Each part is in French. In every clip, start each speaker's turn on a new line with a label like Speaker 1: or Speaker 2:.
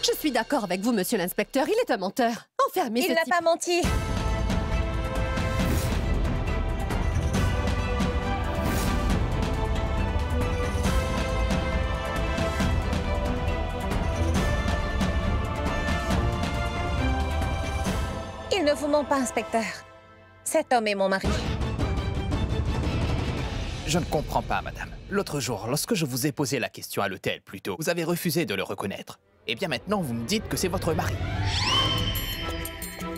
Speaker 1: Je suis d'accord avec vous, monsieur l'inspecteur. Il est un menteur. Enfermez ce type.
Speaker 2: Il n'a pas menti. Il ne vous ment pas, inspecteur. Cet homme est mon mari.
Speaker 3: Je ne comprends pas, madame. L'autre jour, lorsque je vous ai posé la question à l'hôtel plus tôt, vous avez refusé de le reconnaître. Et bien maintenant, vous me dites que c'est votre mari.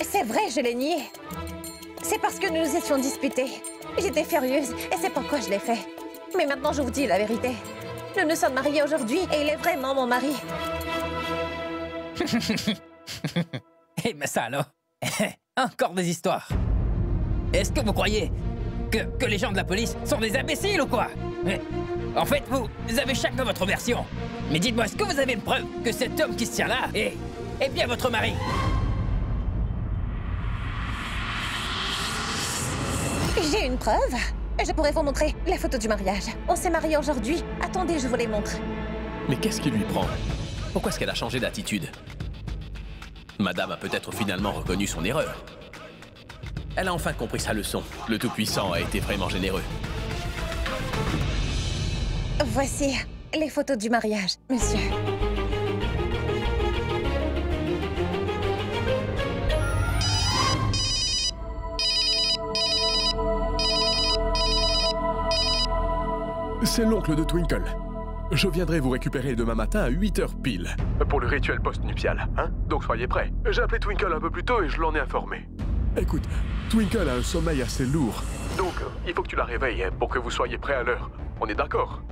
Speaker 2: C'est vrai, je l'ai nié. C'est parce que nous nous étions disputés. J'étais furieuse et c'est pourquoi je l'ai fait. Mais maintenant, je vous dis la vérité. Nous nous sommes mariés aujourd'hui et il est vraiment mon mari.
Speaker 4: Eh mais ça alors. Encore des histoires. Est-ce que vous croyez que les gens de la police sont des imbéciles ou quoi? En fait, vous avez chacun votre version. Mais dites-moi, est-ce que vous avez une preuve que cet homme qui se tient là est bien votre mari?
Speaker 2: J'ai une preuve. Je pourrais vous montrer la photo du mariage. On s'est mariés aujourd'hui. Attendez, je vous les montre.
Speaker 5: Mais qu'est-ce qui lui prend? Pourquoi est-ce qu'elle a changé d'attitude? Madame a peut-être finalement reconnu son erreur. Elle a enfin compris sa leçon. Le Tout-Puissant a été vraiment généreux.
Speaker 2: Voici les photos du mariage, monsieur.
Speaker 6: C'est l'oncle de Twinkle. Je viendrai vous récupérer demain matin à 8h pile. Pour le rituel post-nuptial, hein? Donc soyez prêts. J'ai appelé Twinkle un peu plus tôt et je l'en ai informé. Écoute, Twinkle a un sommeil assez lourd. Donc, il faut que tu la réveilles pour que vous soyez prêts à l'heure. On est d'accord?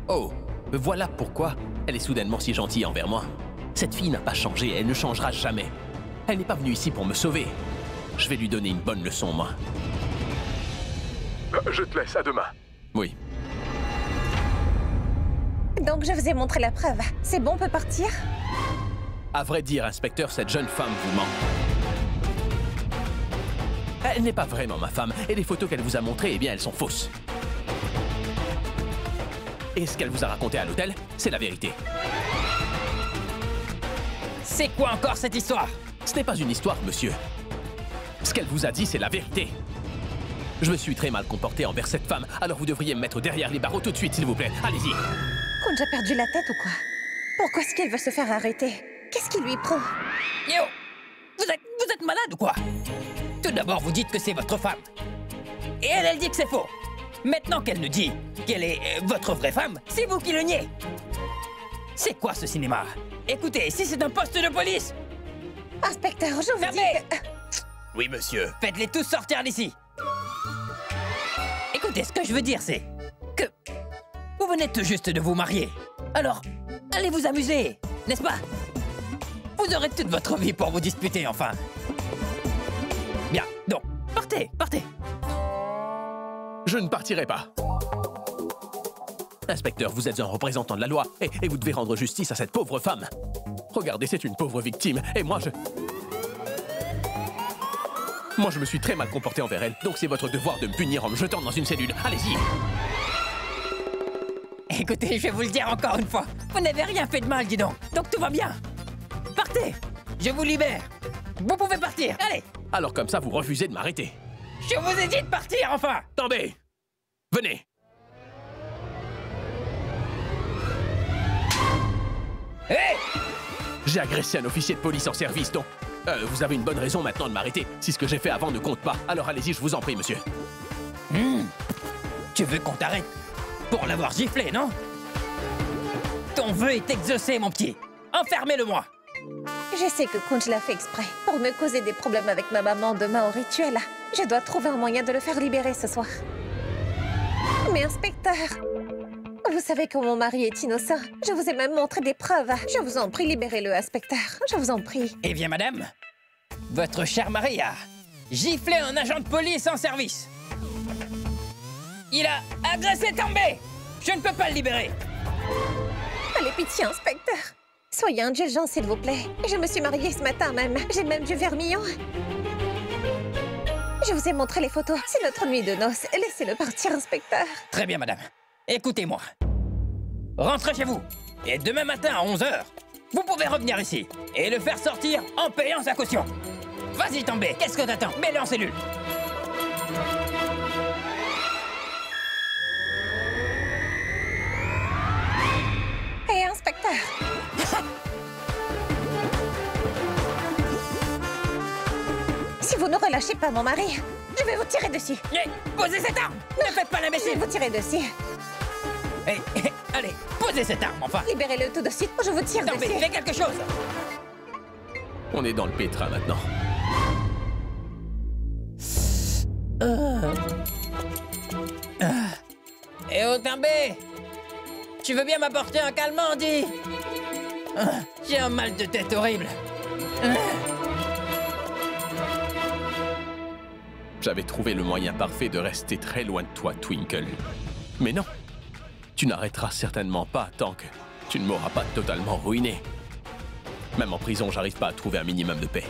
Speaker 5: Oh, voilà pourquoi elle est soudainement si gentille envers moi. Cette fille n'a pas changé, elle ne changera jamais. Elle n'est pas venue ici pour me sauver. Je vais lui donner une bonne leçon, moi.
Speaker 6: Je te laisse, à demain.
Speaker 5: Oui.
Speaker 2: Donc, je vous ai montré la preuve. C'est bon, on peut partir?
Speaker 5: À vrai dire, inspecteur, cette jeune femme vous ment. Elle n'est pas vraiment ma femme, et les photos qu'elle vous a montrées, eh bien, elles sont fausses. Et ce qu'elle vous a raconté à l'hôtel, c'est la vérité.
Speaker 4: C'est quoi encore cette histoire?
Speaker 5: Ce n'est pas une histoire, monsieur. Ce qu'elle vous a dit, c'est la vérité. Je me suis très mal comporté envers cette femme, alors vous devriez me mettre derrière les barreaux tout de suite, s'il vous plaît. Allez-y.
Speaker 2: Kunj a perdu la tête ou quoi? Pourquoi est-ce qu'il veut se faire arrêter? Qu'est-ce qui lui prend?
Speaker 4: Yo! Vous êtes malade ou quoi? Tout d'abord, vous dites que c'est votre femme. Et elle dit que c'est faux. Maintenant qu'elle nous dit qu'elle est votre vraie femme, c'est vous qui le niez. C'est quoi ce cinéma? Écoutez, si c'est un poste de police...
Speaker 2: Inspecteur, je vous dis que...
Speaker 5: Oui, monsieur.
Speaker 4: Faites-les tous sortir d'ici. Écoutez, ce que je veux dire, c'est que vous venez tout juste de vous marier. Alors, allez vous amuser, n'est-ce pas? Vous aurez toute votre vie pour vous disputer, enfin. Bien, donc, partez, partez.
Speaker 5: Je ne partirai pas. Inspecteur, vous êtes un représentant de la loi et vous devez rendre justice à cette pauvre femme. Regardez, c'est une pauvre victime et moi, je me suis très mal comporté envers elle, donc c'est votre devoir de me punir en me jetant dans une cellule. Allez-y.
Speaker 4: Écoutez, je vais vous le dire encore une fois. Vous n'avez rien fait de mal, dis donc. Donc tout va bien. Partez. Je vous libère. Vous pouvez partir. Allez.
Speaker 5: Alors comme ça, vous refusez de m'arrêter.
Speaker 4: Je vous ai dit de partir, enfin.
Speaker 5: Attendez. Venez.
Speaker 4: Hé!
Speaker 5: J'ai agressé un officier de police en service, donc... vous avez une bonne raison maintenant de m'arrêter. Si ce que j'ai fait avant ne compte pas, alors allez-y, je vous en prie, monsieur.
Speaker 4: Tu veux qu'on t'arrête pour l'avoir giflé, non? Ton vœu est exaucé, mon petit. Enfermez-le-moi.
Speaker 2: Je sais que Kunj l'a fait exprès pour me causer des problèmes avec ma maman demain au rituel. Je dois trouver un moyen de le faire libérer ce soir. Mais inspecteur, vous savez que mon mari est innocent. Je vous ai même montré des preuves. Je vous en prie, libérez-le, inspecteur. Je vous en prie.
Speaker 4: Eh bien, madame, votre cher mari a giflé un agent de police en service. Il a agressé Tambay. Je ne peux pas le libérer.
Speaker 2: Allez, pitié, inspecteur. Soyez indulgent, s'il vous plaît. Je me suis mariée ce matin même. J'ai même du vermillon. Je vous ai montré les photos. C'est notre nuit de noces. Laissez-le partir, inspecteur.
Speaker 4: Très bien, madame. Écoutez-moi. Rentrez chez vous. Et demain matin à 11h, vous pouvez revenir ici et le faire sortir en payant sa caution. Vas-y, Tambay, qu'est-ce que t'attends? Mets-le en cellule.
Speaker 2: Hé, inspecteur. Si vous ne relâchez pas mon mari, je vais vous tirer dessus.
Speaker 4: Hé, posez cette arme. Ne faites pas
Speaker 2: Je vais
Speaker 4: l'imbécile.
Speaker 2: vous tirer dessus.
Speaker 4: Hé, allez, posez cette arme, enfin.
Speaker 2: Libérez-le tout de suite ou je vous tire
Speaker 4: Tambay,
Speaker 2: dessus.
Speaker 4: fais quelque chose.
Speaker 5: On est dans le pétrin maintenant.
Speaker 4: Eh oh, Tambay, tu veux bien m'apporter un calmant, dis? J'ai un mal de tête horrible.
Speaker 5: J'avais trouvé le moyen parfait de rester très loin de toi, Twinkle. Mais non, tu n'arrêteras certainement pas tant que tu ne m'auras pas totalement ruiné. Même en prison, j'arrive pas à trouver un minimum de paix.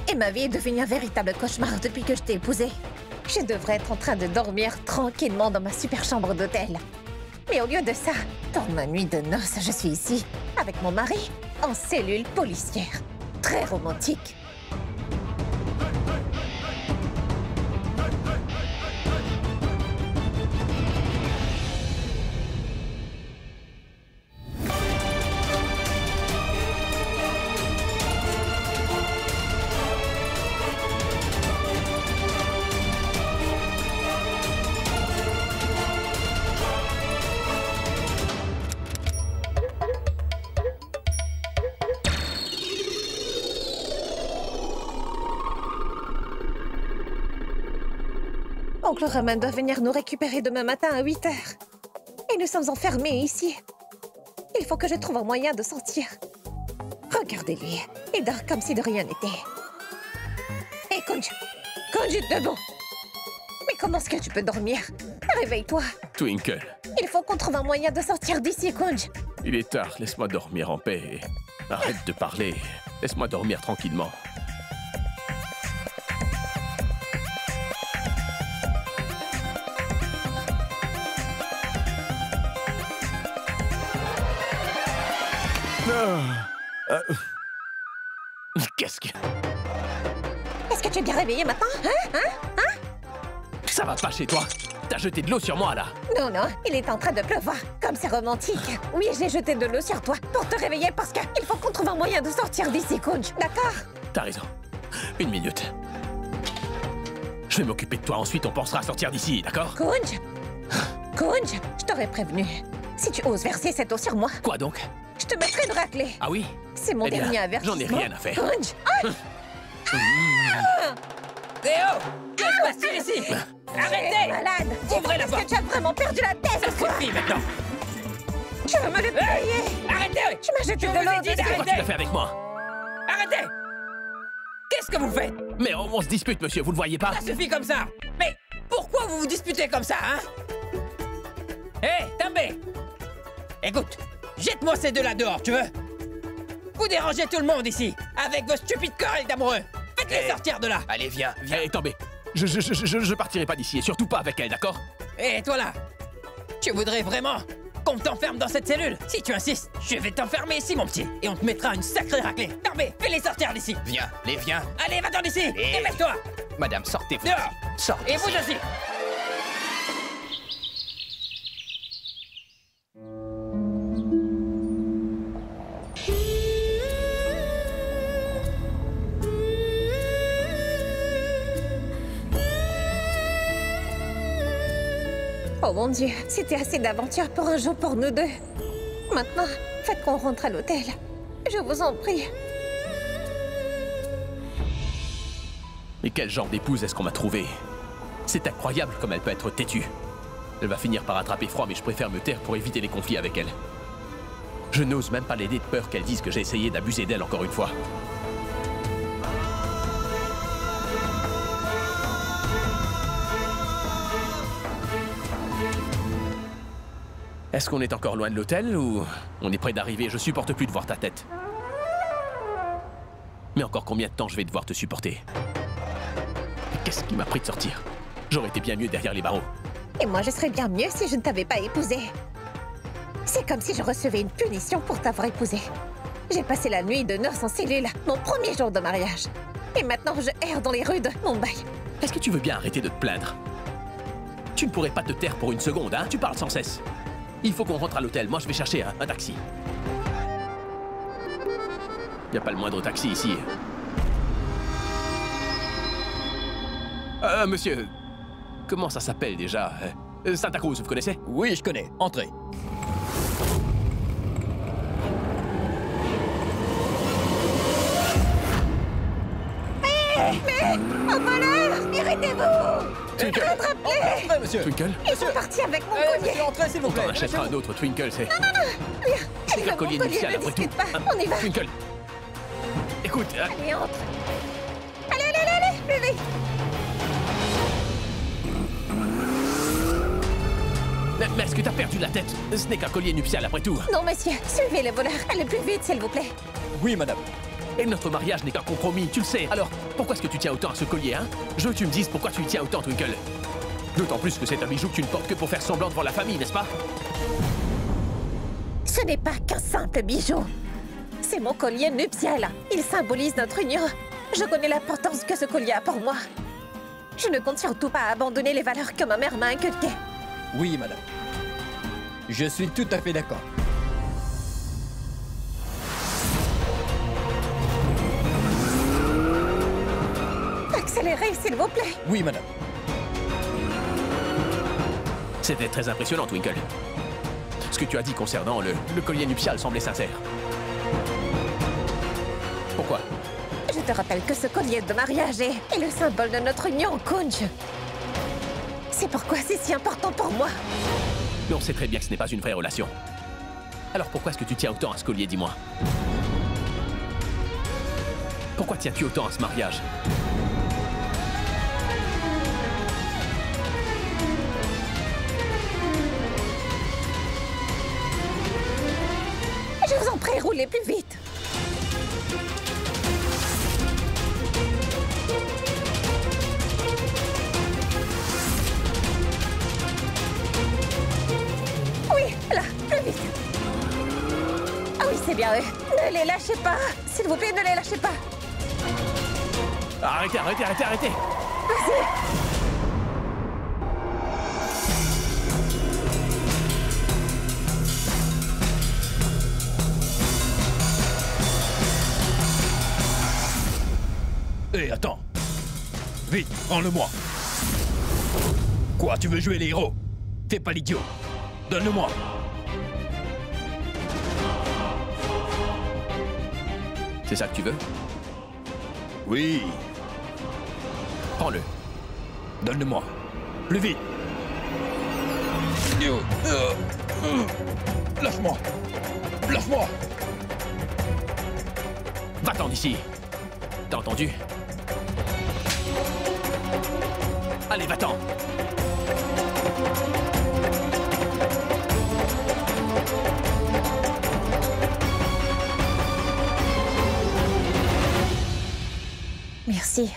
Speaker 2: Et ma vie est devenue un véritable cauchemar depuis que je t'ai épousée. Je devrais être en train de dormir tranquillement dans ma super chambre d'hôtel. Mais au lieu de ça, dans ma nuit de noces, je suis ici, avec mon mari, en cellule policière. Très romantique. Oncle Roman doit venir nous récupérer demain matin à 8h. Et nous sommes enfermés ici. Il faut que je trouve un moyen de sortir. Regardez-lui. Il dort comme si de rien n'était. Hé, Kunj. Kunj, debout. Mais comment est-ce que tu peux dormir? Réveille-toi.
Speaker 5: Twinkle,
Speaker 2: Il faut qu'on trouve un moyen de sortir d'ici, Kunj.
Speaker 5: il est tard, laisse-moi dormir en paix. Arrête de parler, laisse-moi dormir tranquillement. Qu'est-ce que...
Speaker 2: Est-ce que tu es bien réveillé maintenant?
Speaker 5: Ça va pas chez toi? T'as jeté de l'eau sur moi, là?
Speaker 2: Non, non, il est en train de pleuvoir. Comme c'est romantique. Oui, j'ai jeté de l'eau sur toi pour te réveiller parce qu'il faut qu'on trouve un moyen de sortir d'ici, Kunj. D'accord?
Speaker 5: T'as raison. 1 minute. Je vais m'occuper de toi, ensuite on pensera à sortir d'ici, d'accord?
Speaker 2: Kunj! Kunj, je t'aurais prévenu. Si tu oses verser cette eau sur moi,
Speaker 5: Quoi donc?
Speaker 2: je te mettrai une raclée.
Speaker 5: Ah oui?
Speaker 2: C'est mon
Speaker 5: Eh bien,
Speaker 2: dernier avertissement.
Speaker 5: j'en ai rien à faire.
Speaker 2: Kunj!
Speaker 4: Théo, que se passe-t-il ici?
Speaker 2: T'es
Speaker 4: Arrêtez!
Speaker 2: malade!
Speaker 4: Ouvrez la
Speaker 2: Est-ce que
Speaker 4: porte.
Speaker 2: tu as vraiment perdu la tête
Speaker 4: Ça
Speaker 2: ou quoi?
Speaker 4: suffit maintenant!
Speaker 2: Tu veux me le payer?
Speaker 4: Arrêtez!
Speaker 2: Tu m'as jeté
Speaker 4: Je
Speaker 2: de
Speaker 4: vous
Speaker 2: l'eau
Speaker 4: ai dit
Speaker 2: dessus.
Speaker 5: Pourquoi tu
Speaker 4: d'arrêter!
Speaker 5: l'as fait avec moi?
Speaker 4: Arrêtez! Qu'est-ce que vous faites?
Speaker 5: Mais on se dispute, monsieur, vous le voyez pas?
Speaker 4: Ça suffit comme ça! Mais pourquoi vous vous disputez comme ça, hein? Hé, Tambay! Écoute, jette-moi ces deux-là dehors, tu veux? Vous dérangez tout le monde ici, avec vos stupides querelles d'amoureux! Faites-les sortir de là!
Speaker 3: Allez, viens, viens.
Speaker 5: Eh, Tambay, je partirai pas d'ici, et surtout pas avec elle, d'accord?
Speaker 4: Hé, toi là! Tu voudrais vraiment qu'on t'enferme dans cette cellule? Si tu insistes, je vais t'enfermer ici, mon petit, et on te mettra une sacrée raclée! Tambay, fais-les sortir d'ici!
Speaker 3: Viens, les viens.
Speaker 4: Allez, va-t'en d'ici!
Speaker 3: Et-
Speaker 4: Dépêche-toi!
Speaker 3: Madame, sortez, vous.
Speaker 4: Dehors!
Speaker 3: Sortez.
Speaker 4: Et vous aussi!
Speaker 2: Oh mon Dieu, c'était assez d'aventure pour un jour pour nous deux. Maintenant, faites qu'on rentre à l'hôtel. Je vous en prie.
Speaker 5: Mais quel genre d'épouse est-ce qu'on m'a trouvé? C'est incroyable comme elle peut être têtue. Elle va finir par attraper froid, mais je préfère me taire pour éviter les conflits avec elle. Je n'ose même pas l'aider de peur qu'elle dise que j'ai essayé d'abuser d'elle encore une fois. Est-ce qu'on est encore loin de l'hôtel ou on est près d'arriver? Je supporte plus de voir ta tête. Mais encore combien de temps je vais devoir te supporter? Qu'est-ce qui m'a pris de sortir? J'aurais été bien mieux derrière les barreaux.
Speaker 2: Et moi, je serais bien mieux si je ne t'avais pas épousé. C'est comme si je recevais une punition pour t'avoir épousé. J'ai passé la nuit de noces en cellule, mon premier jour de mariage. Et maintenant, je erre dans les rues de Mumbai.
Speaker 5: Est-ce que tu veux bien arrêter de te plaindre? Tu ne pourrais pas te taire pour une seconde, hein? Tu parles sans cesse. Il faut qu'on rentre à l'hôtel. Moi, je vais chercher un taxi. Il n'y a pas le moindre taxi ici. Monsieur, comment ça s'appelle déjà? Santa Cruz, vous connaissez?
Speaker 4: Oui, je connais. Entrez.
Speaker 2: Un voleur! Arrêtez-vous!
Speaker 5: Twinkle!
Speaker 2: Rattrapez-les!
Speaker 4: Entrez, monsieur.
Speaker 5: Twinkle?
Speaker 2: Ils sont partis avec mon collier!
Speaker 4: Monsieur, entrez, s'il vous
Speaker 5: On
Speaker 4: plaît.
Speaker 5: t'en achètera un autre, Twinkle, c'est...
Speaker 2: Elle
Speaker 5: C'est
Speaker 2: veut
Speaker 5: un
Speaker 2: mon
Speaker 5: collier
Speaker 2: collier,
Speaker 5: nuptial
Speaker 2: ne
Speaker 5: après tout.
Speaker 2: discute pas! On y va!
Speaker 5: Twinkle! Écoute,
Speaker 2: Allez, entre! Allez, allez, allez, allez! Plus vite!
Speaker 5: mais est-ce que t'as perdu la tête? Ce n'est qu'un collier nuptial après tout.
Speaker 2: Non, monsieur, suivez le voleur! Allez plus vite, s'il vous plaît!
Speaker 4: Oui, madame.
Speaker 5: Et notre mariage n'est qu'un compromis, tu le sais. Alors, pourquoi est-ce que tu tiens autant à ce collier, hein? Je veux que tu me dises pourquoi tu y tiens autant, Twinkle. D'autant plus que c'est un bijou que tu ne portes que pour faire semblant devant la famille, n'est-ce pas?
Speaker 2: Ce n'est pas qu'un simple bijou. C'est mon collier nuptial. Il symbolise notre union. Je connais l'importance que ce collier a pour moi. Je ne compte surtout pas abandonner les valeurs que ma mère m'a inculquées.
Speaker 4: Oui, madame. Je suis tout à fait d'accord.
Speaker 2: Accélérez, s'il vous plaît.
Speaker 4: Oui, madame.
Speaker 5: C'était très impressionnant, Twinkle. Ce que tu as dit concernant le collier nuptial semblait sincère. Pourquoi?
Speaker 2: Je te rappelle que ce collier de mariage est le symbole de notre union, Kunj. C'est pourquoi c'est si important pour moi.
Speaker 5: Mais on sait très bien que ce n'est pas une vraie relation. Alors pourquoi est-ce que tu tiens autant à ce collier, dis-moi? Pourquoi tiens-tu autant à ce mariage?
Speaker 2: Je vous en prie, roulez plus vite. Oui, là, plus vite. Ah oui, c'est bien eux. Ne les lâchez pas. S'il vous plaît, ne les lâchez pas.
Speaker 5: Arrêtez, arrêtez, arrêtez, arrêtez!
Speaker 2: Vas-y.
Speaker 4: Hé, attends. Vite, prends-le-moi. Quoi, tu veux jouer les héros? Fais pas l'idiot. Donne-le-moi.
Speaker 5: C'est ça que tu veux?
Speaker 4: Oui.
Speaker 5: Prends-le.
Speaker 4: Donne-le-moi. Plus vite. Lâche-moi. Lâche-moi.
Speaker 5: Va-t'en d'ici. T'as entendu? Allez, va-t'en.
Speaker 2: Merci.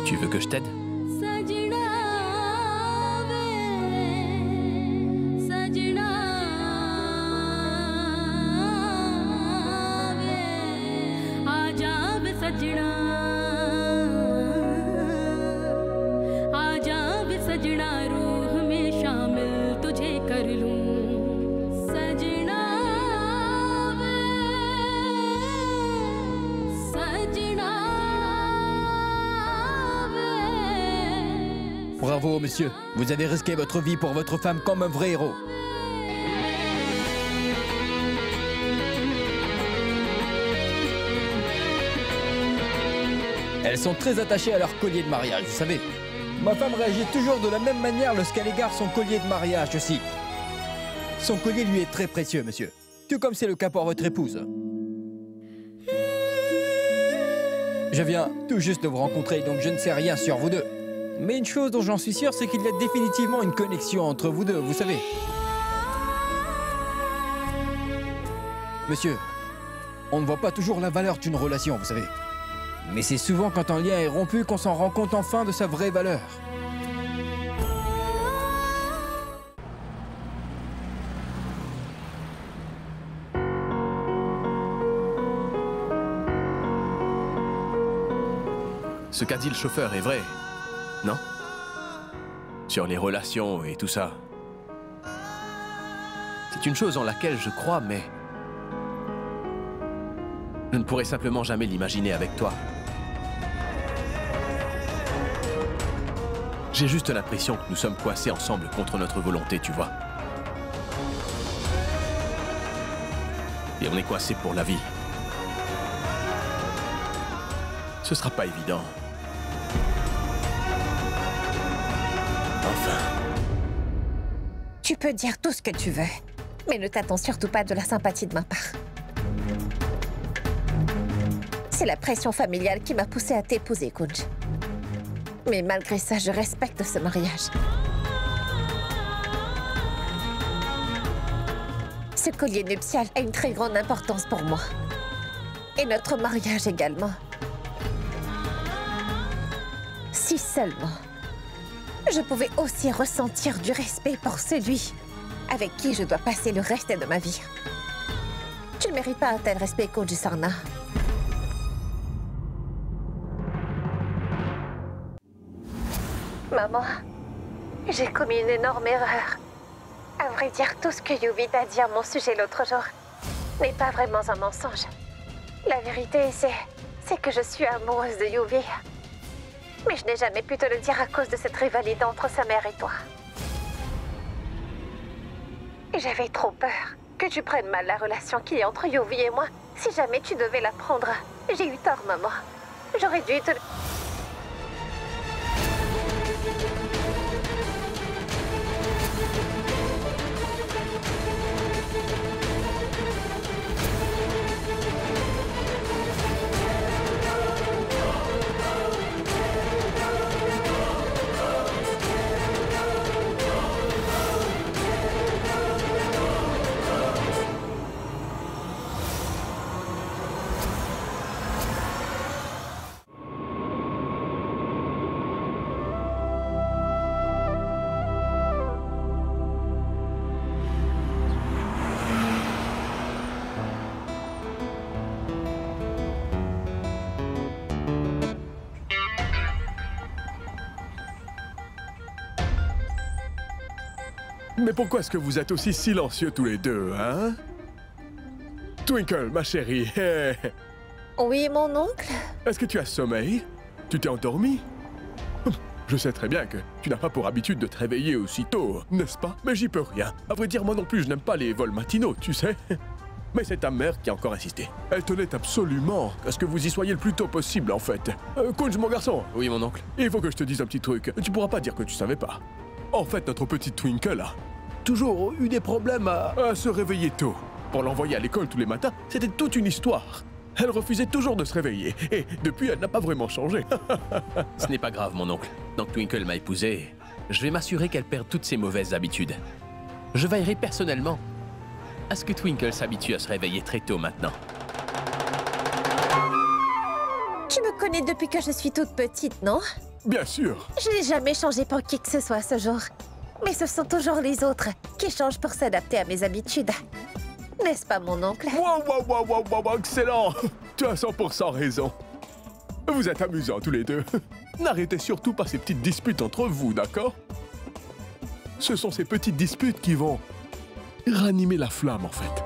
Speaker 5: Tu veux que je t'aide?
Speaker 4: Bravo, monsieur. Vous avez risqué votre vie pour votre femme comme un vrai héros. Elles sont très attachées à leur collier de mariage, vous savez. Ma femme réagit toujours de la même manière lorsqu'elle égare son collier de mariage aussi. Son collier lui est très précieux, monsieur. Tout comme c'est le cas pour votre épouse. Je viens tout juste de vous rencontrer, donc je ne sais rien sur vous deux. Mais une chose dont j'en suis sûr, c'est qu'il y a définitivement une connexion entre vous deux, vous savez. Monsieur, on ne voit pas toujours la valeur d'une relation, vous savez. Mais c'est souvent quand un lien est rompu qu'on s'en rend compte enfin de sa vraie valeur.
Speaker 5: Ce qu'a dit le chauffeur est vrai, non? Sur les relations et tout ça. C'est une chose en laquelle je crois, mais je ne pourrais simplement jamais l'imaginer avec toi. J'ai juste l'impression que nous sommes coincés ensemble contre notre volonté, tu vois. Et on est coincés pour la vie. Ce sera pas évident. Enfin.
Speaker 2: Tu peux dire tout ce que tu veux, mais ne t'attends surtout pas de la sympathie de ma part. C'est la pression familiale qui m'a poussée à t'épouser, Kunj. Mais malgré ça, je respecte ce mariage. Ce collier nuptial a une très grande importance pour moi. Et notre mariage également. Si seulement je pouvais aussi ressentir du respect pour celui avec qui je dois passer le reste de ma vie. Tu ne mérites pas un tel respect, Kunj Sarna. Maman, j'ai commis une énorme erreur. À vrai dire, tout ce que Yuvi t'a dit à mon sujet l'autre jour n'est pas vraiment un mensonge. La vérité, c'est que je suis amoureuse de Yuvi. Mais je n'ai jamais pu te le dire à cause de cette rivalité entre sa mère et toi. J'avais trop peur que tu prennes mal la relation qu'il y a entre Yuvi et moi. Si jamais tu devais la prendre, j'ai eu tort, maman. J'aurais dû te...
Speaker 6: Mais pourquoi est-ce que vous êtes aussi silencieux tous les deux, hein? Twinkle, ma chérie,
Speaker 2: Oui, mon oncle?
Speaker 6: est-ce que tu as sommeil? Tu t'es endormi? Je sais très bien que tu n'as pas pour habitude de te réveiller aussitôt, n'est-ce pas? Mais j'y peux rien. À vrai dire, moi non plus, je n'aime pas les vols matinaux, tu sais. Mais c'est ta mère qui a encore insisté. Elle tenait absolument à ce que vous y soyez le plus tôt possible, en fait. Kunj, mon garçon.
Speaker 5: Oui, mon oncle.
Speaker 6: Il faut que je te dise un petit truc. Tu pourras pas dire que tu savais pas. En fait, notre petite Twinkle a toujours eu des problèmes à se réveiller tôt. Pour l'envoyer à l'école tous les matins, c'était toute une histoire. Elle refusait toujours de se réveiller. Et depuis, elle n'a pas vraiment changé.
Speaker 5: Ce n'est pas grave, mon oncle. Tant que Twinkle m'a épousé, je vais m'assurer qu'elle perd toutes ses mauvaises habitudes. Je veillerai personnellement à ce que Twinkle s'habitue à se réveiller très tôt maintenant.
Speaker 2: Tu me connais depuis que je suis toute petite, non?
Speaker 6: Bien sûr.
Speaker 2: Je n'ai jamais changé pour qui que ce soit ce jour. Mais ce sont toujours les autres qui changent pour s'adapter à mes habitudes. N'est-ce pas, mon oncle?
Speaker 6: Wow, excellent. Tu as 100% raison. Vous êtes amusants tous les deux. N'arrêtez surtout pas ces petites disputes entre vous, d'accord? Ce sont ces petites disputes qui vont ranimer la flamme, en fait.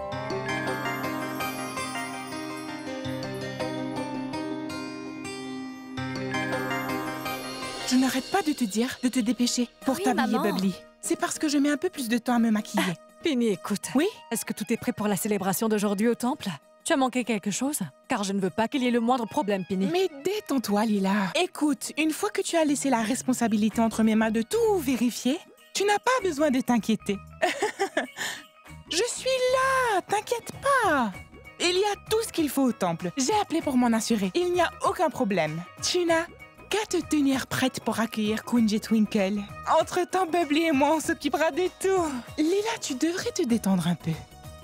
Speaker 7: Je n'arrête pas de te dire de te dépêcher pour t'habiller, Bubbly. C'est parce que je mets un peu plus de temps à me maquiller.
Speaker 8: Penny, écoute.
Speaker 7: Oui?
Speaker 8: Est-ce que tout est prêt pour la célébration d'aujourd'hui au temple? Tu as manqué quelque chose? Car je ne veux pas qu'il y ait le moindre problème, Penny.
Speaker 7: Mais détends-toi, Lila. Écoute, une fois que tu as laissé la responsabilité entre mes mains de tout vérifier, tu n'as pas besoin de t'inquiéter. Je suis là, t'inquiète pas. Il y a tout ce qu'il faut au temple. J'ai appelé pour m'en assurer. Il n'y a aucun problème. Tu n'as qu'à te tenir prête pour accueillir Kunj et Twinkle. Entre-temps, Bubbly et moi, on s'occupera de tout. Lila, tu devrais te détendre un peu.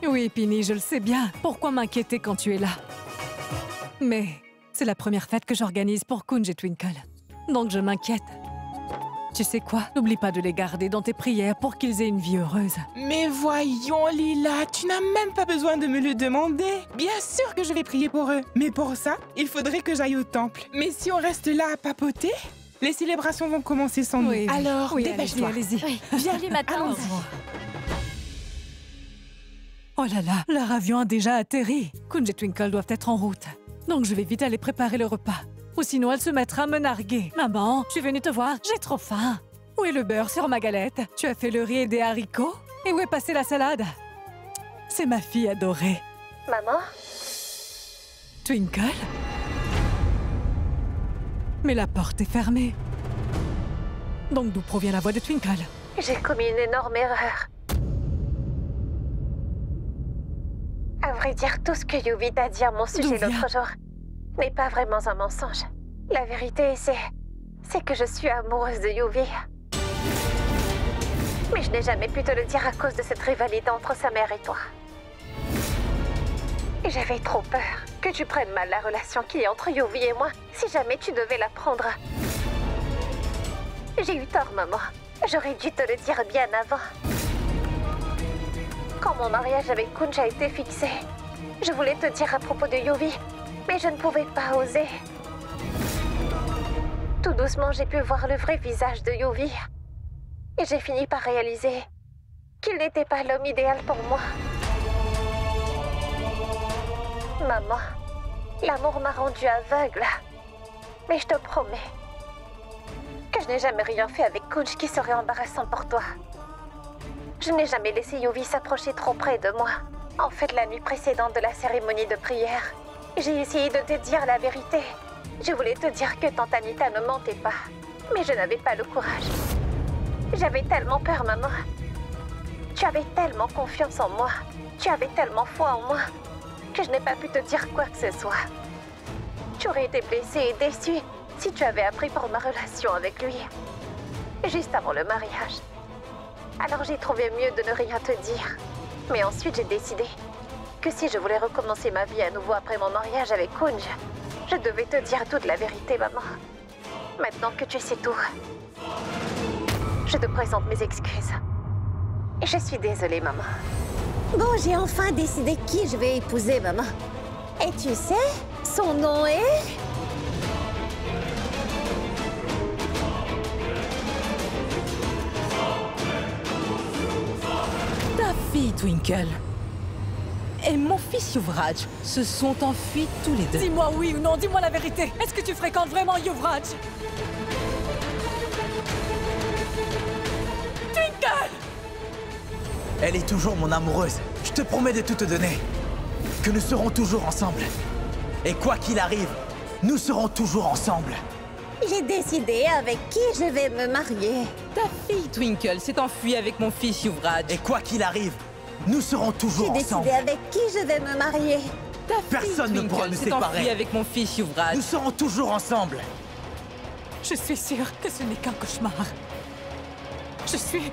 Speaker 8: Oui, Pini, je le sais bien. Pourquoi m'inquiéter quand tu es là? Mais c'est la première fête que j'organise pour Kunj et Twinkle. Donc je m'inquiète. Tu sais quoi? N'oublie pas de les garder dans tes prières pour qu'ils aient une vie heureuse.
Speaker 7: Mais voyons, Lila, tu n'as même pas besoin de me le demander. Bien sûr que je vais prier pour eux. Mais pour ça, il faudrait que j'aille au temple. Mais si on reste là à papoter, les célébrations vont commencer sans nous. Alors,
Speaker 8: oui,
Speaker 7: dépêche-toi.
Speaker 8: allez-y.
Speaker 2: Oui, viens lui maintenant.
Speaker 8: Oh là là, leur avion a déjà atterri. Kunj et Twinkle doivent être en route. Donc je vais vite aller préparer le repas. Ou sinon elle se mettra à me narguer. Maman, je suis venue te voir, j'ai trop faim. Où est le beurre sur ma galette? Tu as fait le riz et des haricots? Et où est passée la salade? C'est ma fille adorée.
Speaker 2: Maman?
Speaker 8: Twinkle? Mais la porte est fermée. Donc d'où provient la voix de Twinkle?
Speaker 2: J'ai commis une énorme erreur. À vrai dire, tout ce que Yuvi t'a dit à mon sujet l'autre jour n'est pas vraiment un mensonge. La vérité, c'est que je suis amoureuse de Yuvi. Mais je n'ai jamais pu te le dire à cause de cette rivalité entre sa mère et toi. J'avais trop peur que tu prennes mal la relation qu'il y a entre Yuvi et moi si jamais tu devais l'apprendre. J'ai eu tort, maman. J'aurais dû te le dire bien avant. Quand mon mariage avec Kunj a été fixé, je voulais te dire à propos de Yuvi, mais je ne pouvais pas oser. Tout doucement, j'ai pu voir le vrai visage de Yuvi. Et j'ai fini par réaliser qu'il n'était pas l'homme idéal pour moi. Maman, l'amour m'a rendue aveugle. Mais je te promets que je n'ai jamais rien fait avec Kunj qui serait embarrassant pour toi. Je n'ai jamais laissé Yuvi s'approcher trop près de moi. En fait, la nuit précédente de la cérémonie de prière, j'ai essayé de te dire la vérité. Je voulais te dire que Tante Anita ne mentait pas. Mais je n'avais pas le courage. J'avais tellement peur, maman. Tu avais tellement confiance en moi. Tu avais tellement foi en moi que je n'ai pas pu te dire quoi que ce soit. Tu aurais été blessée et déçue si tu avais appris pour ma relation avec lui. Juste avant le mariage. Alors j'ai trouvé mieux de ne rien te dire. Mais ensuite j'ai décidé que si je voulais recommencer ma vie à nouveau après mon mariage avec Kunj, je devais te dire toute la vérité, maman. Maintenant que tu sais tout, je te présente mes excuses. Et je suis désolée, maman.
Speaker 9: Bon, j'ai enfin décidé qui je vais épouser, maman. Et tu sais, son nom est...
Speaker 10: Ta fille, Twinkle, et mon fils Yuvraj se sont enfuis tous les deux.
Speaker 8: Dis-moi oui ou non, dis-moi la vérité. Est-ce que tu fréquentes vraiment Yuvraj? Twinkle!
Speaker 11: Elle est toujours mon amoureuse. Je te promets de tout te donner. Que nous serons toujours ensemble. Et quoi qu'il arrive, nous serons toujours ensemble.
Speaker 9: J'ai décidé avec qui je vais me marier.
Speaker 10: Ta fille, Twinkle, s'est enfuie avec mon fils Yuvraj.
Speaker 11: Et quoi qu'il arrive, nous serons toujours ensemble.
Speaker 9: J'ai décidé avec qui je vais me marier.
Speaker 10: Ta
Speaker 11: Personne
Speaker 10: fille,
Speaker 11: ne pourra
Speaker 10: Twinkle,
Speaker 11: nous
Speaker 10: s'est
Speaker 11: séparer.
Speaker 10: enfuie avec mon fils Yuvraj.
Speaker 11: Nous serons toujours ensemble.
Speaker 8: Je suis sûre que ce n'est qu'un cauchemar. Je suis...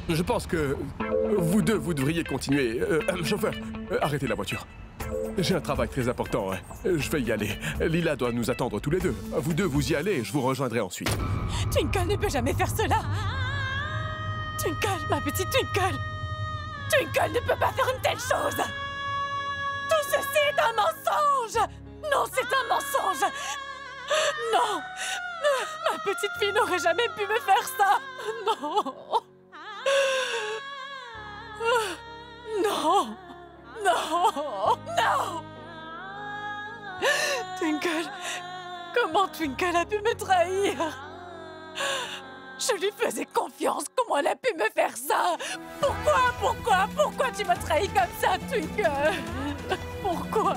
Speaker 6: Je pense que vous deux, vous devriez continuer. Chauffeur, arrêtez la voiture. J'ai un travail très important. Je vais y aller. Lila doit nous attendre tous les deux. Vous deux, vous y allez et je vous rejoindrai ensuite.
Speaker 8: Twinkle ne peut jamais faire cela. Twinkle, ma petite Twinkle. Twinkle ne peut pas faire une telle chose. Tout ceci est un mensonge. Non, c'est un mensonge. Non. Ma petite fille n'aurait jamais pu me faire ça. Non. Non. Non. Non. Twinkle, Twinkle a pu me trahir? Je lui faisais confiance. Comment elle a pu me faire ça? Pourquoi tu m'as trahi comme ça, Twinkle? Pourquoi?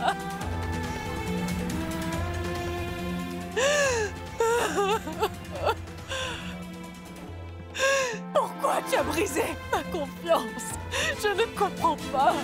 Speaker 8: Pourquoi tu as brisé ma confiance? Je ne comprends pas.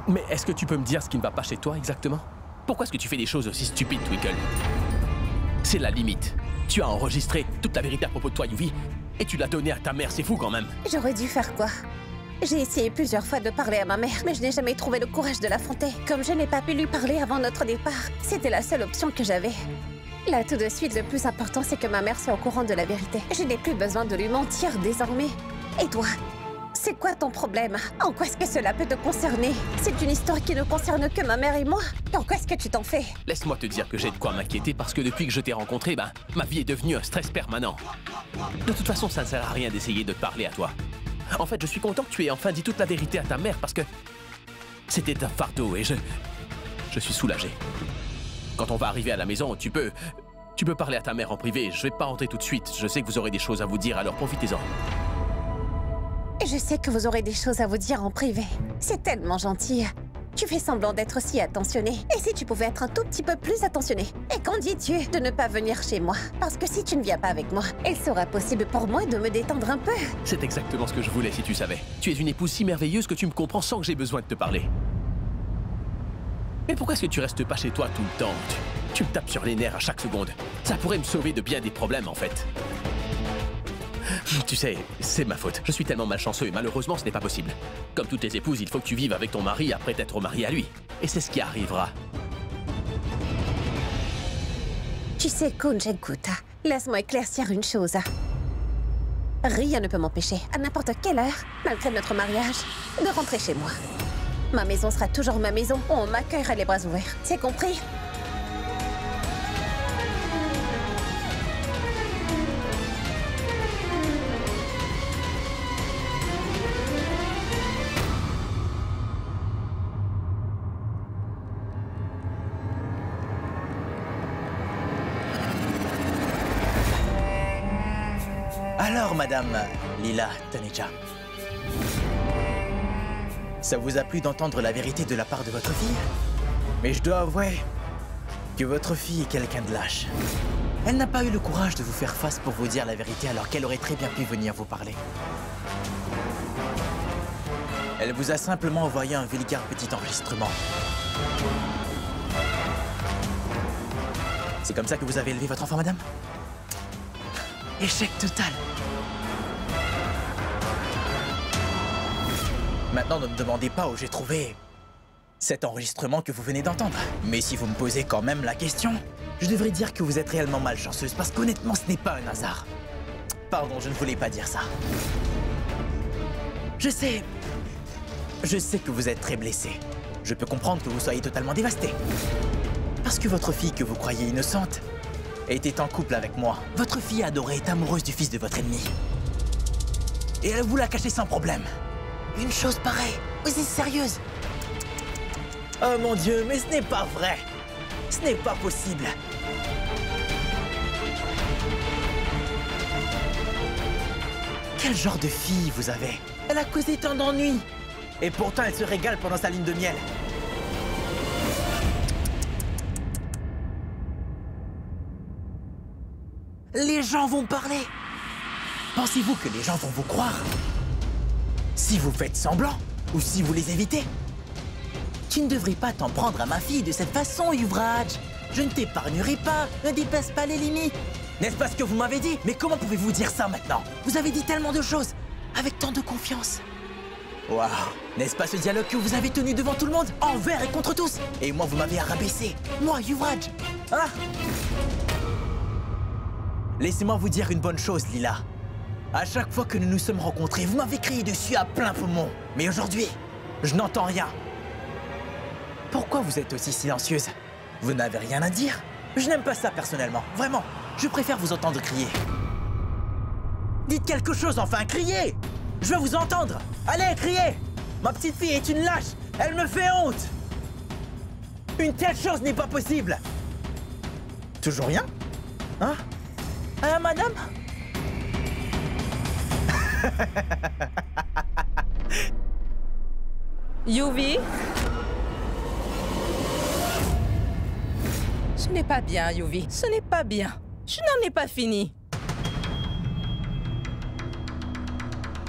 Speaker 5: Mais est-ce que tu peux me dire ce qui ne va pas chez toi exactement? Pourquoi est-ce que tu fais des choses aussi stupides, Twinkle? C'est la limite. Tu as enregistré toute la vérité à propos de toi, Yuvi, et tu l'as donnée à ta mère, c'est fou quand même.
Speaker 9: J'aurais dû faire quoi? J'ai essayé plusieurs fois de parler à ma mère, mais je n'ai jamais trouvé le courage de l'affronter. Comme je n'ai pas pu lui parler avant notre départ, c'était la seule option que j'avais. Là, tout de suite, le plus important, c'est que ma mère soit au courant de la vérité. Je n'ai plus besoin de lui mentir désormais. Et toi? C'est quoi ton problème? En quoi est-ce que cela peut te concerner? C'est une histoire qui ne concerne que ma mère et moi. En quoi est-ce que tu t'en fais?
Speaker 5: Laisse-moi te dire que j'ai de quoi m'inquiéter parce que depuis que je t'ai rencontré, ma vie est devenue un stress permanent. De toute façon, ça ne sert à rien d'essayer de parler à toi. En fait, je suis content que tu aies enfin dit toute la vérité à ta mère parce que c'était un fardeau et je suis soulagé. Quand on va arriver à la maison, tu peux parler à ta mère en privé. Je vais pas rentrer tout de suite. Je sais que vous aurez des choses à vous dire, alors profitez-en.
Speaker 9: Je sais que vous aurez des choses à vous dire en privé. C'est tellement gentil. Tu fais semblant d'être si attentionné. Et si tu pouvais être un tout petit peu plus attentionné? Et qu'en dis-tu de ne pas venir chez moi? Parce que si tu ne viens pas avec moi, il sera possible pour moi de me détendre un peu.
Speaker 5: C'est exactement ce que je voulais si tu savais. Tu es une épouse si merveilleuse que tu me comprends sans que j'ai besoin de te parler. Mais pourquoi est-ce que tu restes pas chez toi tout le temps? Tu me tapes sur les nerfs à chaque seconde. Ça pourrait me sauver de bien des problèmes en fait. Tu sais, c'est ma faute. Je suis tellement malchanceux et malheureusement ce n'est pas possible. Comme toutes les épouses, il faut que tu vives avec ton mari après t'être marié à lui. Et c'est ce qui arrivera.
Speaker 9: Tu sais, Kunj, écoute, laisse-moi éclaircir une chose. Rien ne peut m'empêcher, à n'importe quelle heure, malgré notre mariage, de rentrer chez moi. Ma maison sera toujours ma maison. On m'accueillera les bras ouverts. C'est compris?
Speaker 11: Alors, Madame Lila Taneja, ça vous a plu d'entendre la vérité de la part de votre fille? Mais je dois avouer que votre fille est quelqu'un de lâche. Elle n'a pas eu le courage de vous faire face pour vous dire la vérité alors qu'elle aurait très bien pu venir vous parler. Elle vous a simplement envoyé un vulgaire petit enregistrement. C'est comme ça que vous avez élevé votre enfant, madame? Échec total. Maintenant, ne me demandez pas où j'ai trouvé cet enregistrement que vous venez d'entendre. Mais si vous me posez quand même la question, je devrais dire que vous êtes réellement malchanceuse parce qu'honnêtement, ce n'est pas un hasard. Pardon, je ne voulais pas dire ça. Je sais que vous êtes très blessée. Je peux comprendre que vous soyez totalement dévastée. Parce que votre fille que vous croyez innocente était en couple avec moi. Votre fille adorée est amoureuse du fils de votre ennemi. Et elle vous l'a caché sans problème. Une chose pareille, vous êtes sérieuse? Oh mon Dieu, mais ce n'est pas vrai. Ce n'est pas possible. Quel genre de fille vous avez? Elle a causé tant d'ennuis. Et pourtant, elle se régale pendant sa lune de miel. Les gens vont parler. Pensez-vous que les gens vont vous croire? Si vous faites semblant, ou si vous les évitez? Tu ne devrais pas t'en prendre à ma fille de cette façon, Yuvraj. Je ne t'épargnerai pas, ne dépasse pas les limites. N'est-ce pas ce que vous m'avez dit? Mais comment pouvez-vous dire ça maintenant? Vous avez dit tellement de choses, avec tant de confiance. Waouh, n'est-ce pas ce dialogue que vous avez tenu devant tout le monde, envers et contre tous? Et moi, vous m'avez rabaissé. Moi, Yuvraj. Ah! Laissez-moi vous dire une bonne chose, Lila. À chaque fois que nous nous sommes rencontrés, vous m'avez crié dessus à plein poumon. Mais aujourd'hui, je n'entends rien. Pourquoi vous êtes aussi silencieuse? Vous n'avez rien à dire? Je n'aime pas ça personnellement, vraiment. Je préfère vous entendre crier. Dites quelque chose enfin, criez! Je veux vous entendre! Allez, criez! Ma petite fille est une lâche! Elle me fait honte! Une telle chose n'est pas possible! Toujours rien? Hein? Madame?
Speaker 10: Yuvi? Ce n'est pas bien, Yuvi. Ce n'est pas bien. Je n'en ai pas fini.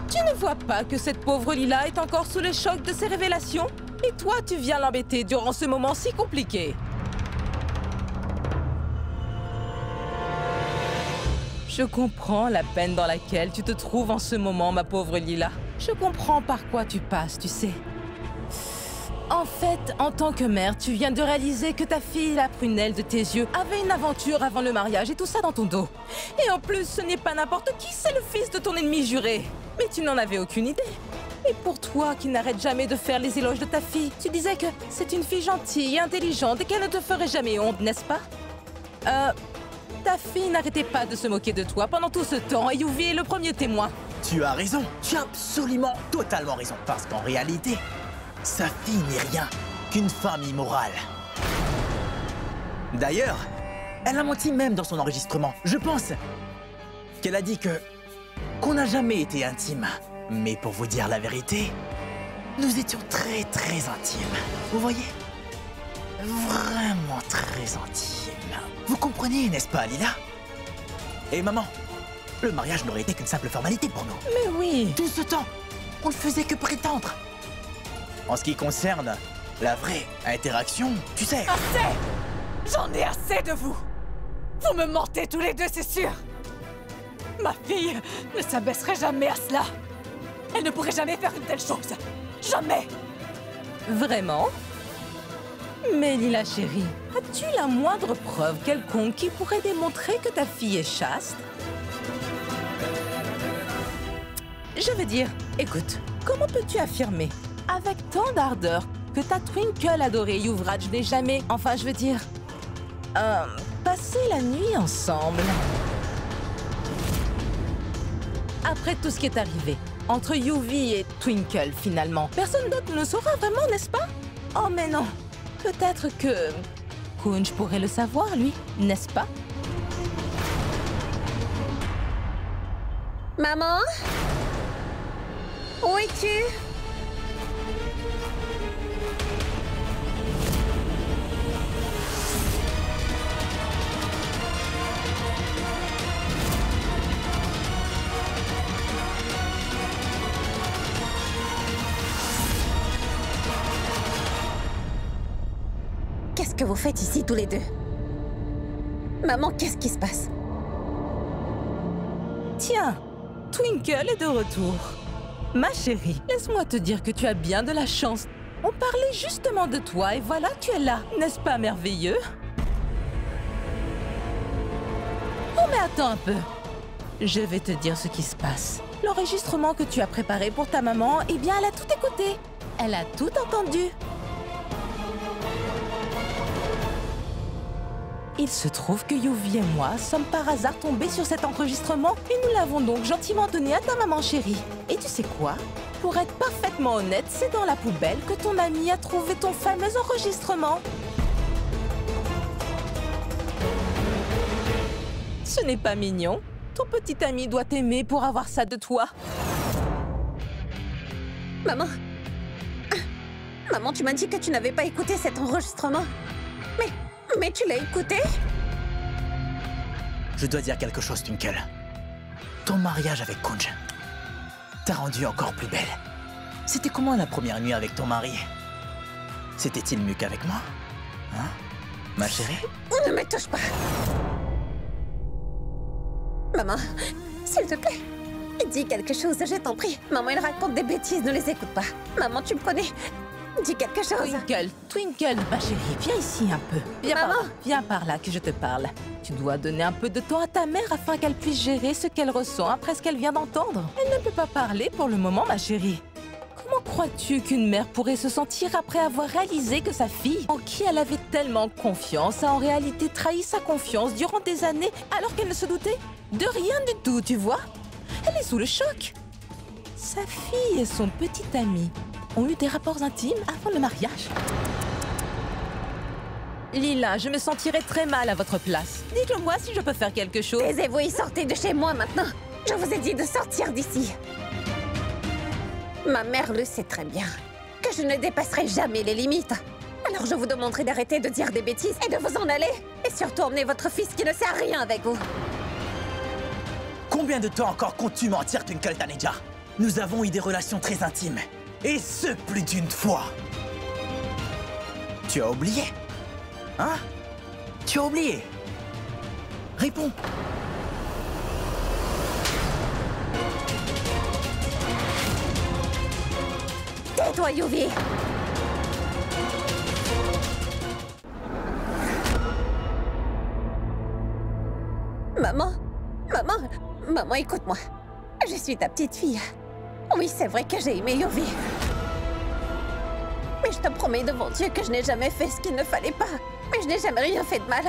Speaker 10: Tu ne vois pas que cette pauvre Lila est encore sous le choc de ses révélations? Et toi, tu viens l'embêter durant ce moment si compliqué. Je comprends la peine dans laquelle tu te trouves en ce moment, ma pauvre Lila. Je comprends par quoi tu passes, tu sais. En fait, en tant que mère, tu viens de réaliser que ta fille, la prunelle de tes yeux, avait une aventure avant le mariage et tout ça dans ton dos. Et en plus, ce n'est pas n'importe qui, c'est le fils de ton ennemi juré. Mais tu n'en avais aucune idée. Et pour toi, qui n'arrête jamais de faire les éloges de ta fille, tu disais que c'est une fille gentille et intelligente et qu'elle ne te ferait jamais honte, n'est-ce pas? Ta fille n'arrêtait pas de se moquer de toi pendant tout ce temps et Yuvi est le premier témoin.
Speaker 11: Tu as raison. Tu as absolument, totalement raison. Parce qu'en réalité, sa fille n'est rien qu'une femme immorale. D'ailleurs, elle a menti même dans son enregistrement. Je pense qu'elle a dit qu'on n'a jamais été intimes. Mais pour vous dire la vérité, nous étions très intimes. Vous voyez? Vraiment très intimes. Vous comprenez, n'est-ce pas, Lila? Et maman, le mariage n'aurait été qu'une simple formalité pour nous.
Speaker 10: Mais oui.
Speaker 11: Tout ce temps, on ne faisait que prétendre. En ce qui concerne la vraie interaction, tu sais...
Speaker 8: Assez! J'en ai assez de vous! Vous me mentez tous les deux, c'est sûr! Ma fille ne s'abaisserait jamais à cela! Elle ne pourrait jamais faire une telle chose! Jamais!
Speaker 10: Vraiment? Mais Lila chérie, as-tu la moindre preuve quelconque qui pourrait démontrer que ta fille est chaste? Je veux dire, écoute, comment peux-tu affirmer, avec tant d'ardeur, que ta Twinkle adorée Yuvraj n'ait jamais, enfin je veux dire, passé la nuit ensemble? Après tout ce qui est arrivé, entre Yuvi et Twinkle finalement, personne d'autre ne le saura vraiment, n'est-ce pas? Oh mais non! Peut-être que Kunj pourrait le savoir, lui, n'est-ce pas?
Speaker 9: Maman? Où es-tu? Qu'est-ce que vous faites ici tous les deux? Maman, qu'est-ce qui se passe?
Speaker 10: Tiens, Twinkle est de retour. Ma chérie, laisse-moi te dire que tu as bien de la chance. On parlait justement de toi et voilà, tu es là. N'est-ce pas merveilleux? Oh, mais attends un peu. Je vais te dire ce qui se passe. L'enregistrement que tu as préparé pour ta maman, eh bien, elle a tout écouté. Elle a tout entendu. Il se trouve que Yuvi et moi sommes par hasard tombés sur cet enregistrement et nous l'avons donc gentiment donné à ta maman chérie. Et tu sais quoi? Pour être parfaitement honnête, c'est dans la poubelle que ton ami a trouvé ton fameux enregistrement. Ce n'est pas mignon. Ton petit ami doit t'aimer pour avoir ça de toi.
Speaker 9: Maman? Maman, tu m'as dit que tu n'avais pas écouté cet enregistrement. Mais tu l'as écouté?
Speaker 11: Je dois dire quelque chose, Twinkle. Ton mariage avec Kunj t'a rendue encore plus belle. C'était comment la première nuit avec ton mari? C'était-il mieux qu'avec moi? Hein? Ma chérie?
Speaker 9: Ne me touche pas! Maman, s'il te plaît, dis quelque chose, je t'en prie. Maman, elle raconte des bêtises, ne les écoute pas. Maman, tu me connais. Dis quelque chose.
Speaker 10: Twinkle, ma chérie, viens ici un peu. Viens par là que je te parle. Tu dois donner un peu de temps à ta mère afin qu'elle puisse gérer ce qu'elle ressent après ce qu'elle vient d'entendre. Elle ne peut pas parler pour le moment, ma chérie. Comment crois-tu qu'une mère pourrait se sentir après avoir réalisé que sa fille, en qui elle avait tellement confiance, a en réalité trahi sa confiance durant des années alors qu'elle ne se doutait de rien du tout, tu vois? Elle est sous le choc. Sa fille et son petit ami ont eu des rapports intimes avant le mariage. Lila, je me sentirais très mal à votre place. Dites-le-moi si je peux faire quelque chose.
Speaker 9: Taisez-vous et sortez de chez moi maintenant. Je vous ai dit de sortir d'ici. Ma mère le sait très bien, que je ne dépasserai jamais les limites. Alors je vous demanderai d'arrêter de dire des bêtises et de vous en aller. Et surtout emmener votre fils qui ne sait rien avec vous.
Speaker 11: Combien de temps encore comptes-tu mentir, Twinkle Taneja? Nous avons eu des relations très intimes. Et ce, plus d'une fois. Tu as oublié? Hein? Tu as oublié? Réponds.
Speaker 9: Tais-toi, Yuvi. Maman, écoute-moi. Je suis ta petite fille. Oui, c'est vrai que j'ai aimé Yuvi. Mais je te promets devant Dieu que je n'ai jamais fait ce qu'il ne fallait pas. Mais je n'ai jamais rien fait de mal.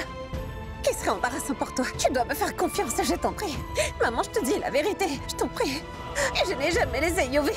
Speaker 9: Qui serait embarrassant pour toi? Tu dois me faire confiance, je t'en prie. Maman, je te dis la vérité, je t'en prie. Je n'ai jamais laissé Yuvi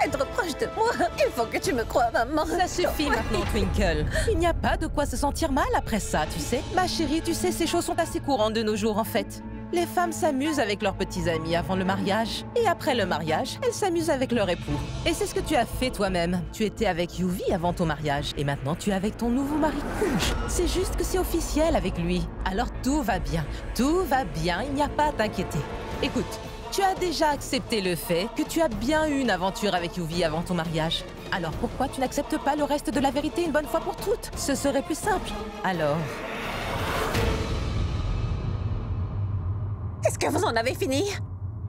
Speaker 9: être proche de moi. Il faut que tu me crois, maman.
Speaker 10: Ça suffit maintenant, Twinkle. Il n'y a pas de quoi se sentir mal après ça, tu sais. Ma chérie, tu sais, ces choses sont assez courantes de nos jours, en fait. Les femmes s'amusent avec leurs petits amis avant le mariage. Et après le mariage, elles s'amusent avec leur époux. Et c'est ce que tu as fait toi-même. Tu étais avec Yuvi avant ton mariage. Et maintenant, tu es avec ton nouveau mari Kunj. C'est juste que c'est officiel avec lui. Alors tout va bien. Tout va bien, il n'y a pas à t'inquiéter. Écoute, tu as déjà accepté le fait que tu as bien eu une aventure avec Yuvi avant ton mariage. Alors pourquoi tu n'acceptes pas le reste de la vérité une bonne fois pour toutes? Ce serait plus simple. Alors...
Speaker 9: Est-ce que vous en avez fini?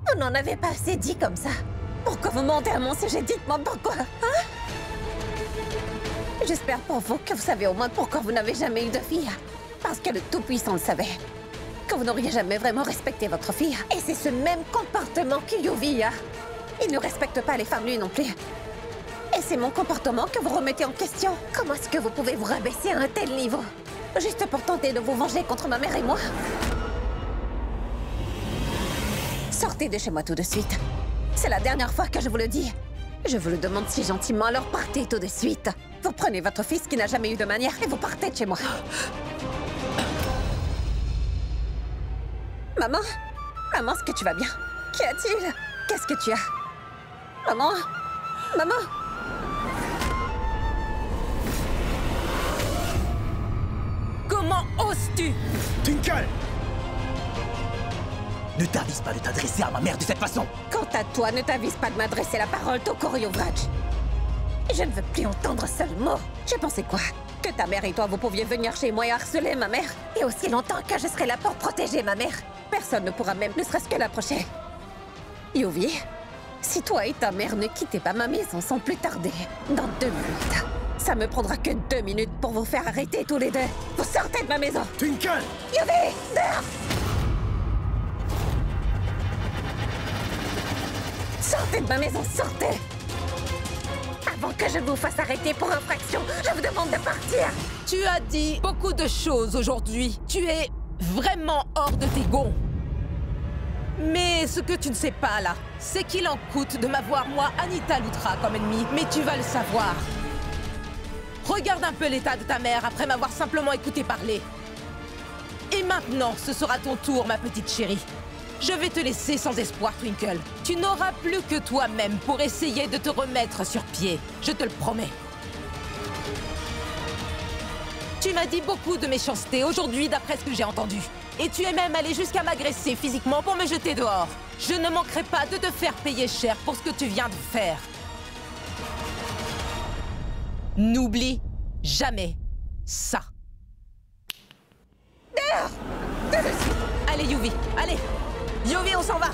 Speaker 9: Vous n'en avez pas assez dit comme ça. Pourquoi vous mentez à mon sujet? Dites-moi pourquoi, hein? J'espère pour vous que vous savez au moins pourquoi vous n'avez jamais eu de fille. Parce que le Tout-Puissant le savait. Que vous n'auriez jamais vraiment respecté votre fille. Et c'est ce même comportement que Yuvi a. Il ne respecte pas les femmes lui non plus. Et c'est mon comportement que vous remettez en question. Comment est-ce que vous pouvez vous rabaisser à un tel niveau? Juste pour tenter de vous venger contre ma mère et moi? Sortez de chez moi tout de suite. C'est la dernière fois que je vous le dis. Je vous le demande si gentiment, alors partez tout de suite. Vous prenez votre fils qui n'a jamais eu de manière et vous partez de chez moi. Maman? Maman, est-ce que tu vas bien? Qu'y a-t-il? Qu'est-ce que tu as? Maman? Maman?
Speaker 10: Comment oses-tu?
Speaker 11: Twinkle! Ne t'avise pas de t'adresser à ma mère de cette façon.
Speaker 9: Quant à toi, ne t'avise pas de m'adresser la parole, Tokoro Yuvraj. Je ne veux plus entendre un seul mot. Je pensais quoi? Que ta mère et toi, vous pouviez venir chez moi et harceler ma mère? Et aussi longtemps que je serai là pour protéger ma mère, personne ne pourra même ne serait-ce que l'approcher. Yuvi, si toi et ta mère ne quittez pas ma maison sans plus tarder, dans 2 minutes, ça me prendra que 2 minutes pour vous faire arrêter tous les deux. Vous sortez de ma maison!
Speaker 11: Twinkle!
Speaker 9: Yuvi, dehors! Sortez de ma maison, sortez! Avant que je vous fasse arrêter pour infraction, je vous demande de partir!
Speaker 10: Tu as dit beaucoup de choses aujourd'hui. Tu es vraiment hors de tes gonds. Mais ce que tu ne sais pas là, c'est qu'il en coûte de m'avoir moi, Anita Lutra, comme ennemie. Mais tu vas le savoir. Regarde un peu l'état de ta mère après m'avoir simplement écouté parler. Et maintenant, ce sera ton tour, ma petite chérie. Je vais te laisser sans espoir, Twinkle. Tu n'auras plus que toi-même pour essayer de te remettre sur pied. Je te le promets. Tu m'as dit beaucoup de méchanceté aujourd'hui, d'après ce que j'ai entendu. Et tu es même allé jusqu'à m'agresser physiquement pour me jeter dehors. Je ne manquerai pas de te faire payer cher pour ce que tu viens de faire. N'oublie jamais ça.
Speaker 9: Dehors!
Speaker 10: Allez, Yuvi, allez! Yuvi, on s'en va!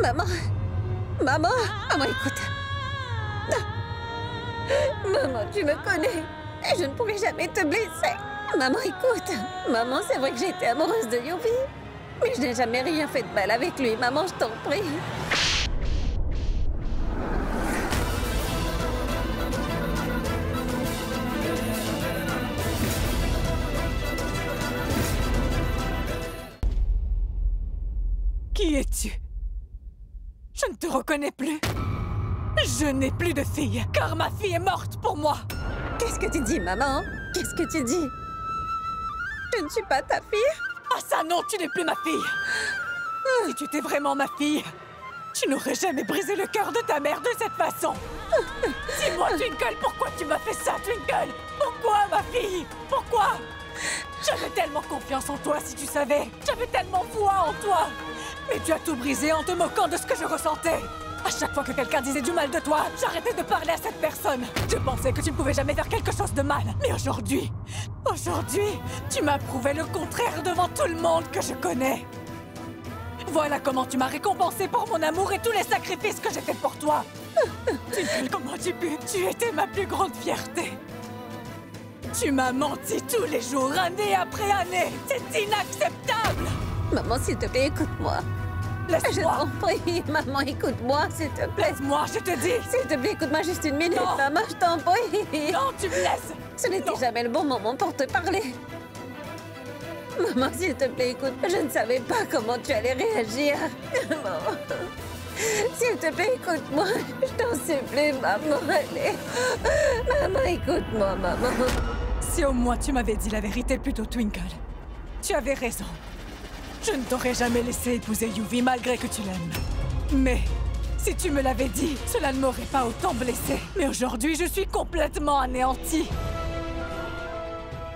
Speaker 9: Maman! Maman! Maman, écoute! Maman, tu me connais! Et je ne pourrai jamais te blesser! Maman, écoute! Maman, c'est vrai que j'étais amoureuse de Yuvi! Mais je n'ai jamais rien fait de mal avec lui, maman, je t'en prie.
Speaker 8: Qui es-tu? Je ne te reconnais plus. Je n'ai plus de fille, car ma fille est morte pour moi.
Speaker 9: Qu'est-ce que tu dis, maman? Qu'est-ce que tu dis? Je ne suis pas ta fille?
Speaker 8: Ah ça non, tu n'es plus ma fille. Si tu étais vraiment ma fille, tu n'aurais jamais brisé le cœur de ta mère de cette façon. Dis-moi, Twinkle, pourquoi tu m'as fait ça, Twinkle? Pourquoi, ma fille? Pourquoi? J'avais tellement confiance en toi, si tu savais. J'avais tellement foi en toi. Mais tu as tout brisé en te moquant de ce que je ressentais. À chaque fois que quelqu'un disait du mal de toi, j'arrêtais de parler à cette personne. Je pensais que tu ne pouvais jamais faire quelque chose de mal. Mais aujourd'hui, tu m'as prouvé le contraire devant tout le monde que je connais. Voilà comment tu m'as récompensé pour mon amour et tous les sacrifices que j'ai faits pour toi. Twinkle, comment tu peux? Tu étais ma plus grande fierté. Tu m'as menti tous les jours, année après année. C'est inacceptable.
Speaker 9: Maman, s'il te plaît, écoute-moi.
Speaker 8: Laisse-moi.
Speaker 9: Je t'en prie, maman, écoute-moi, s'il te plaît.
Speaker 8: Laisse-moi, je te dis.
Speaker 9: S'il te plaît, écoute-moi juste une minute,
Speaker 8: Non.
Speaker 9: maman, je t'en prie.
Speaker 8: Non, tu me laisses.
Speaker 9: Ce n'était jamais le bon moment pour te parler. Maman, s'il te plaît, écoute. Je ne savais pas comment tu allais réagir. Maman. S'il te plaît, écoute-moi. Je t'en supplie, maman. Allez. Maman, écoute-moi, maman.
Speaker 8: Si au moins tu m'avais dit la vérité plus tôt, Twinkle. Tu avais raison. Je ne t'aurais jamais laissé épouser Yuvi malgré que tu l'aimes. Mais si tu me l'avais dit, cela ne m'aurait pas autant blessée. Mais aujourd'hui, je suis complètement anéantie.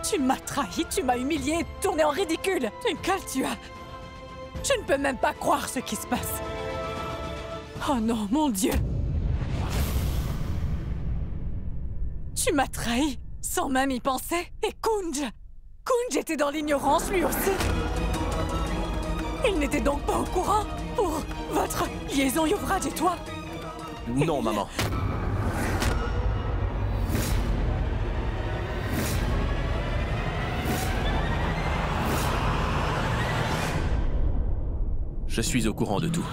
Speaker 8: Tu m'as trahi, tu m'as humiliée, tourné en ridicule. Twinkle, tu as... Je ne peux même pas croire ce qui se passe. Oh non, mon Dieu. Tu m'as trahi sans même y penser. Et Kunj était dans l'ignorance lui aussi. Il n'était donc pas au courant pour votre liaison, Yuvraj et toi?
Speaker 5: Non, maman. Je suis au courant de tout.